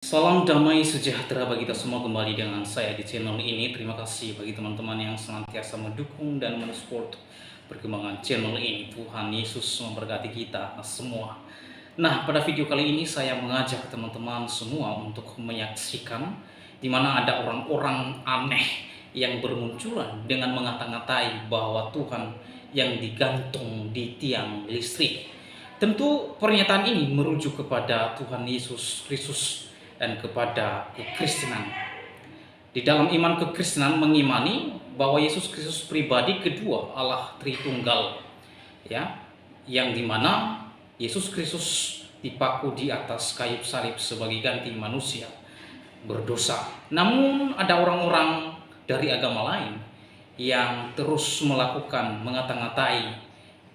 Salam damai sejahtera bagi kita semua, kembali dengan saya di channel ini. Terima kasih bagi teman-teman yang senantiasa mendukung dan mensupport perkembangan channel ini. Tuhan Yesus memberkati kita semua. Nah, pada video kali ini saya mengajak teman-teman semua untuk menyaksikan di mana ada orang-orang aneh yang bermunculan dengan mengata-ngatai bahwa Tuhan yang digantung di tiang listrik. Tentu pernyataan ini merujuk kepada Tuhan Yesus Kristus dan kepada kekristenan. Di dalam iman kekristenan mengimani bahwa Yesus Kristus pribadi kedua Allah Tritunggal, ya, yang dimana Yesus Kristus dipaku di atas kayu salib sebagai ganti manusia berdosa. Namun ada orang-orang dari agama lain yang terus melakukan mengata-ngatai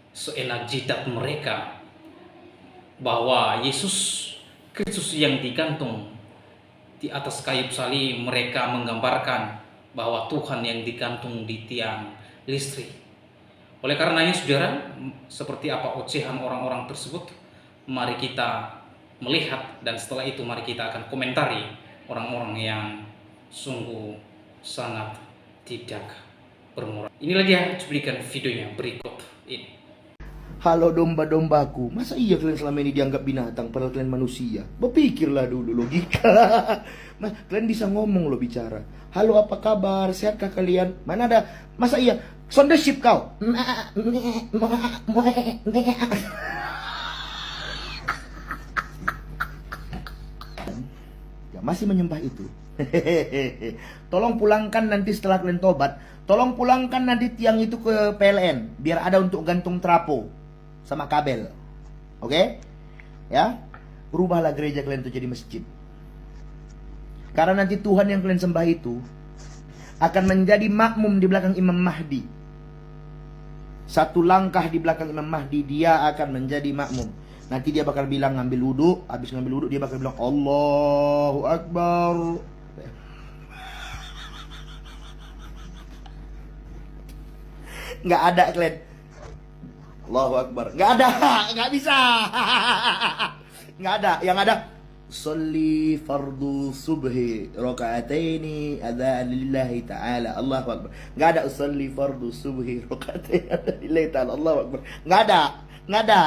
seenak jidat mereka bahwa Yesus Kristus yang digantung di atas kayu salib. Mereka menggambarkan bahwa Tuhan yang digantung di tiang listrik. Oleh karenanya saudara, seperti apa ocehan orang-orang tersebut, mari kita melihat, dan setelah itu mari kita akan komentari orang-orang yang sungguh sangat tidak bermoral. Inilah dia cuplikan videonya berikut ini. Halo domba-dombaku, masa iya kalian selama ini dianggap binatang padahal kalian manusia? Berpikirlah dulu logika. Kalian bisa ngomong loh, bicara. Halo, apa kabar? Sehatkah kalian? Mana ada? Masa iya? Sondership kau? Ya, masih menyembah itu. Tolong pulangkan nanti setelah kalian tobat. Tolong pulangkan nanti tiang itu ke PLN biar ada untuk gantung trapo sama kabel. Oke? Ya. Rubahlah gereja kalian itu jadi masjid. Karena nanti Tuhan yang kalian sembah itu akan menjadi makmum di belakang Imam Mahdi. Satu langkah di belakang Imam Mahdi dia akan menjadi makmum. Nanti dia bakal bilang ngambil wudhu. Habis ngambil wudhu dia bakal bilang Allahu Akbar. Nggak ada kalian. Allahu Akbar. Nggak ada. Nggak bisa. Nggak ada. Yang ada Salli fardu subhi rakaataini adzan lillahi ta'ala Allahu Akbar. Nggak ada usalli fardu subhi rakaataini adzan lillahi ta'ala Allahu Akbar. Nggak ada. Nggak ada.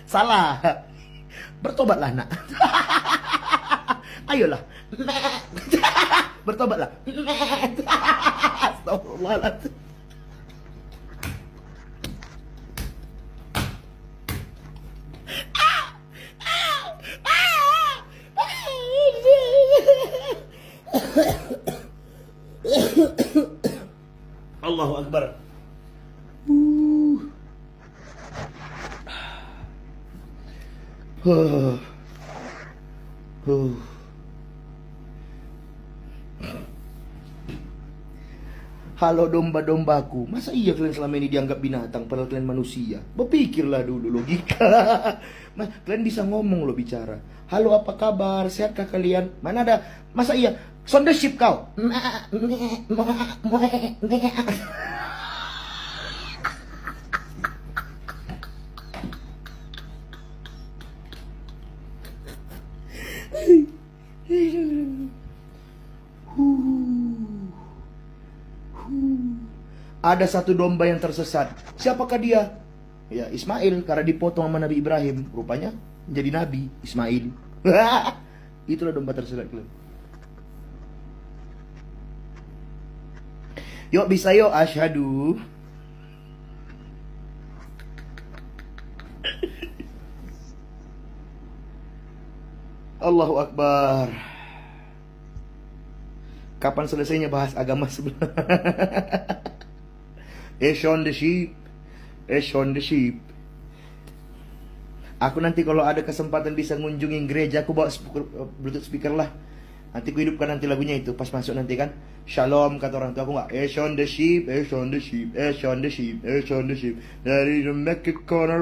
Salah. Bertobatlah nak. Ayolah. Bertobatlah. Astagfirullahaladzim. Allahu Akbar. Halo domba-dombaku, masa iya kalian selama ini dianggap binatang padahal kalian manusia? Berpikirlah dulu logika. Kalian bisa ngomong loh, bicara. Halo, apa kabar? Sehatkah kalian? Mana ada? Masa iya? Sondership kau? Ada satu domba yang tersesat. Siapakah dia? Ya, Ismail, karena dipotong sama Nabi Ibrahim. Rupanya menjadi Nabi Ismail. Itulah domba tersesat. Yuk, bisa yuk, asyhadu. Allahu Akbar. Kapan selesainya bahas agama sebenarnya? On the sheep. On the sheep. Aku nanti kalau ada kesempatan bisa ngunjungin gereja, aku bawa Bluetooth speaker lah. Nanti ku hidupkan nanti lagunya itu pas masuk nanti kan. Shalom kata orang tua aku nggak. On the sheep, on the sheep, on the sheep, on the sheep. Dari the make a corner.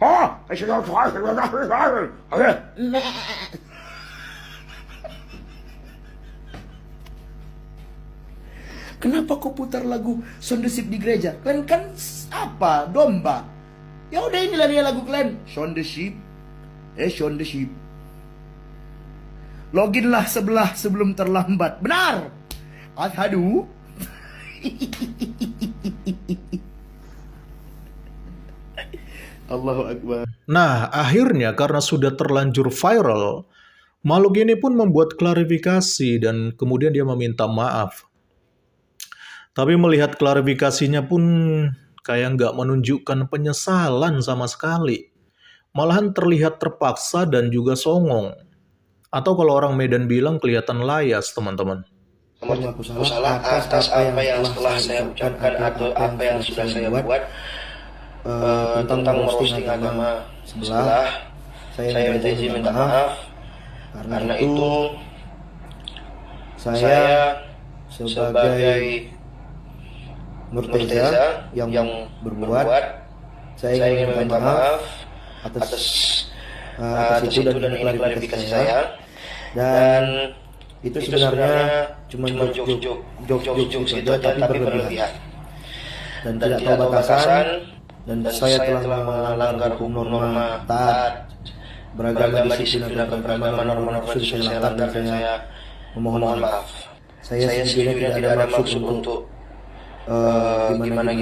Ha! Kenapa kau putar lagu Sondesip di gereja? Kalian kan apa? Domba. Ya udah, inilah dia lagu kalian. Sondesip. On the sheep. Loginlah sebelah sebelum terlambat. Benar. Asyhadu. Allahu Akbar. Nah, akhirnya karena sudah terlanjur viral, makhluk ini pun membuat klarifikasi dan kemudian dia meminta maaf. Tapi melihat klarifikasinya pun kayak nggak menunjukkan penyesalan sama sekali. Malahan terlihat terpaksa dan juga songong. Atau kalau orang Medan bilang kelihatan layas, teman-teman. Aku salah atas apa yang telah saya ucapkan atau apa yang sudah saya buat tentang merosting agama sebelah. Saya minta izin minta maaf. Karena itu saya sebagai Murteza yang berbuat, saya ingin meminta maaf atas itu dan ini klarifikasi saya. Dan itu sebenarnya cuma jok gitu aja, tapi berlebihan dan tidak tahu batasan. Dan saya telah melanggar hukum norma taat beragama disiplin dan beragama norma-norma sudah saya langgar dan saya memohon maaf. Saya sendiri tidak ada maksud untuk gimana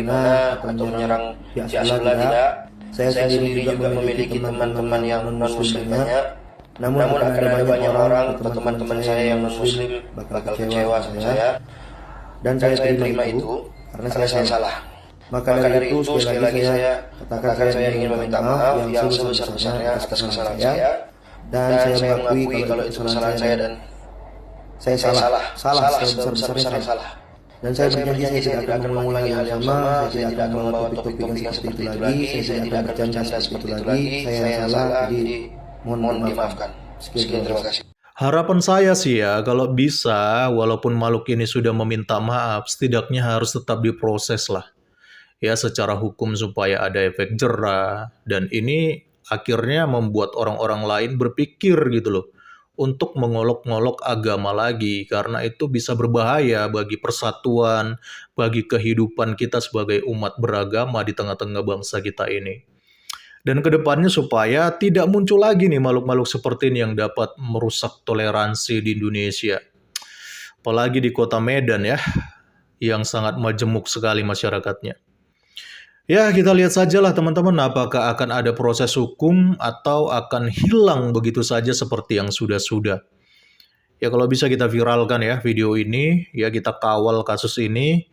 atau menyerang pihak sebelah, tidak. Saya sendiri juga memiliki teman-teman yang non-muslim banyak. Namun akan ada banyak orang atau teman-teman saya yang non-muslim bakal kecewa sama saya. Dan saya terima itu karena saya salah. Maka dari itu sekali lagi saya katakan saya ingin meminta maaf yang sebesar-besarnya atas kesalahan saya. Dan saya mengakui kalau itu kesalahan saya dan saya salah sebesar-besarnya salah. Dan saya berjanji saya tidak akan mengulangi hal yang sama, saya tidak akan membawa topik-topik yang seperti itu lagi, saya tidak akan bercanda seperti itu lagi, saya salah, jadi mohon dimaafkan. Sekian, terima kasih. Harapan saya sih ya, kalau bisa, walaupun makhluk ini sudah meminta maaf, setidaknya harus tetap diproses lah. Ya, secara hukum supaya ada efek jera, dan ini akhirnya membuat orang-orang lain berpikir gitu loh, untuk mengolok-ngolok agama lagi, karena itu bisa berbahaya bagi persatuan, bagi kehidupan kita sebagai umat beragama di tengah-tengah bangsa kita ini. Dan kedepannya supaya tidak muncul lagi nih makhluk-makhluk seperti ini yang dapat merusak toleransi di Indonesia. Apalagi di kota Medan ya, yang sangat majemuk sekali masyarakatnya. Ya, kita lihat sajalah teman-teman apakah akan ada proses hukum atau akan hilang begitu saja seperti yang sudah-sudah. Ya, kalau bisa kita viralkan ya video ini, ya kita kawal kasus ini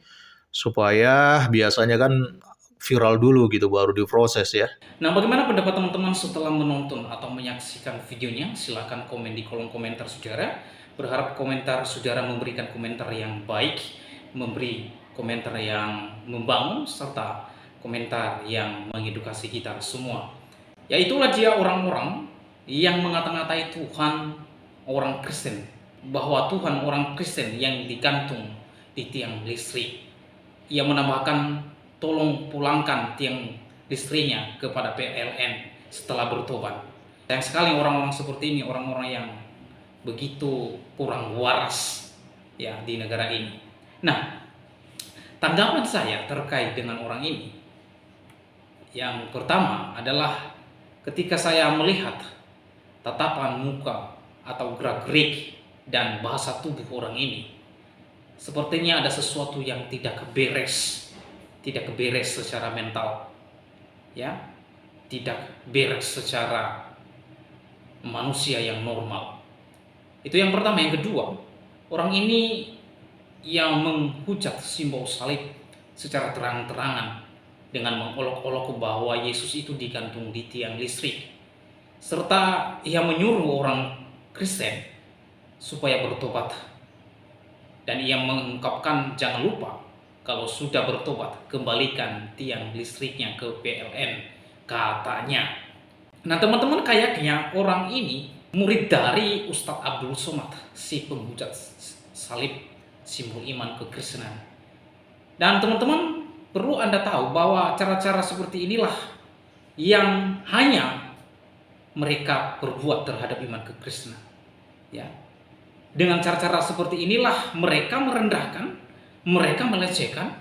supaya biasanya kan viral dulu gitu baru diproses ya. Nah, bagaimana pendapat teman-teman setelah menonton atau menyaksikan videonya? Silahkan komen di kolom komentar saudara. Berharap komentar saudara memberikan komentar yang baik, memberi komentar yang membangun, serta komentar yang mengedukasi kita semua. Ya, itulah dia orang-orang yang mengata-ngatai Tuhan orang Kristen, bahwa Tuhan orang Kristen yang digantung di tiang listrik. Ia menambahkan, tolong pulangkan tiang listriknya kepada PLN setelah bertobat. Sayang sekali orang-orang seperti ini, orang-orang yang begitu kurang waras ya di negara ini. Nah, tanggapan saya terkait dengan orang ini, yang pertama adalah ketika saya melihat tatapan muka atau gerak-gerik dan bahasa tubuh orang ini, sepertinya ada sesuatu yang tidak beres secara mental, ya, tidak beres secara manusia yang normal. Itu yang pertama. Yang kedua, orang ini yang menghujat simbol salib secara terang-terangan dengan mengolok-olok bahwa Yesus itu digantung di tiang listrik, serta ia menyuruh orang Kristen supaya bertobat, dan ia mengungkapkan jangan lupa kalau sudah bertobat kembalikan tiang listriknya ke PLN katanya. Nah teman-teman, kayaknya orang ini murid dari Ustadz Abdul Somad, si penghujat salib simbol iman kekristenan. Dan teman-teman perlu Anda tahu bahwa cara-cara seperti inilah yang hanya mereka perbuat terhadap iman kekristenan. Ya. Dengan cara-cara seperti inilah mereka merendahkan, mereka melecehkan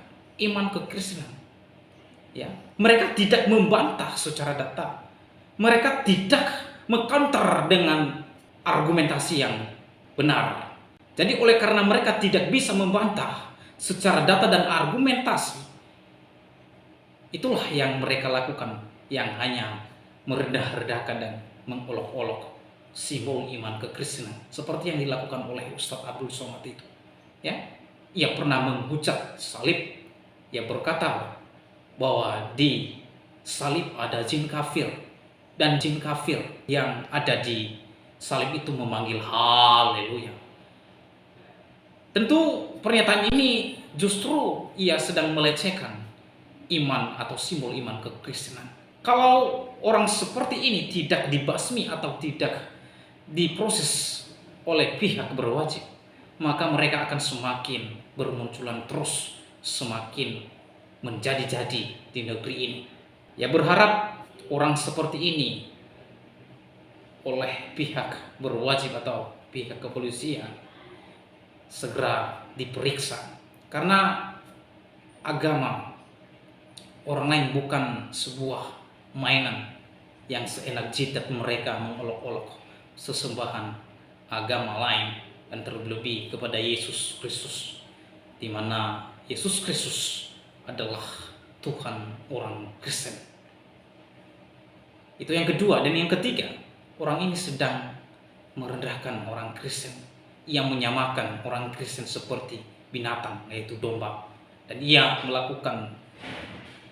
iman kekristenan. Ya. Mereka tidak membantah secara data. Mereka tidak mengcounter dengan argumentasi yang benar. Jadi oleh karena mereka tidak bisa membantah secara data dan argumentasi, itulah yang mereka lakukan, yang hanya meredah-redahkan dan mengolok-olok simbol iman kekristenan seperti yang dilakukan oleh Ustadz Abdul Somad itu. Ya, ia pernah menghujat salib. Ia berkata bahwa di salib ada jin kafir, dan jin kafir yang ada di salib itu memanggil haleluya. Tentu pernyataan ini justru ia sedang melecehkan iman atau simbol iman kekristenan. Kalau orang seperti ini tidak dibasmi atau tidak diproses oleh pihak berwajib, maka mereka akan semakin bermunculan terus, semakin menjadi-jadi di negeri ini. Ya, berharap orang seperti ini oleh pihak berwajib atau pihak kepolisian segera diperiksa, karena agama orang lain bukan sebuah mainan yang seenak jidat mereka mengolok-olok sesembahan agama lain, dan terlebih kepada Yesus Kristus, di mana Yesus Kristus adalah Tuhan orang Kristen. Itu yang kedua. Dan yang ketiga, orang ini sedang merendahkan orang Kristen. Ia menyamakan orang Kristen seperti binatang, yaitu domba. Dan ia melakukan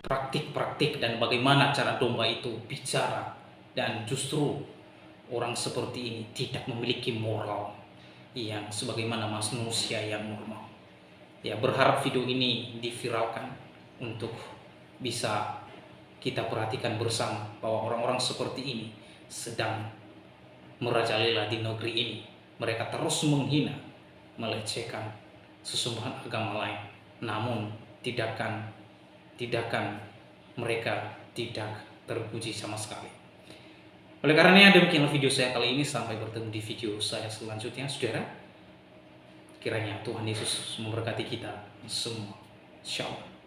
praktik-praktik dan bagaimana cara domba itu bicara. Dan justru orang seperti ini tidak memiliki moral yang sebagaimana manusia yang normal. Ya, berharap video ini diviralkan untuk bisa kita perhatikan bersama bahwa orang-orang seperti ini sedang merajalela di negeri ini. Mereka terus menghina, melecehkan sesembahan agama lain. Namun tindakan mereka tidak terpuji sama sekali. Oleh karenanya demikianlah video saya kali ini. Sampai bertemu di video saya selanjutnya, saudara. Kiranya Tuhan Yesus memberkati kita semua. Shalom.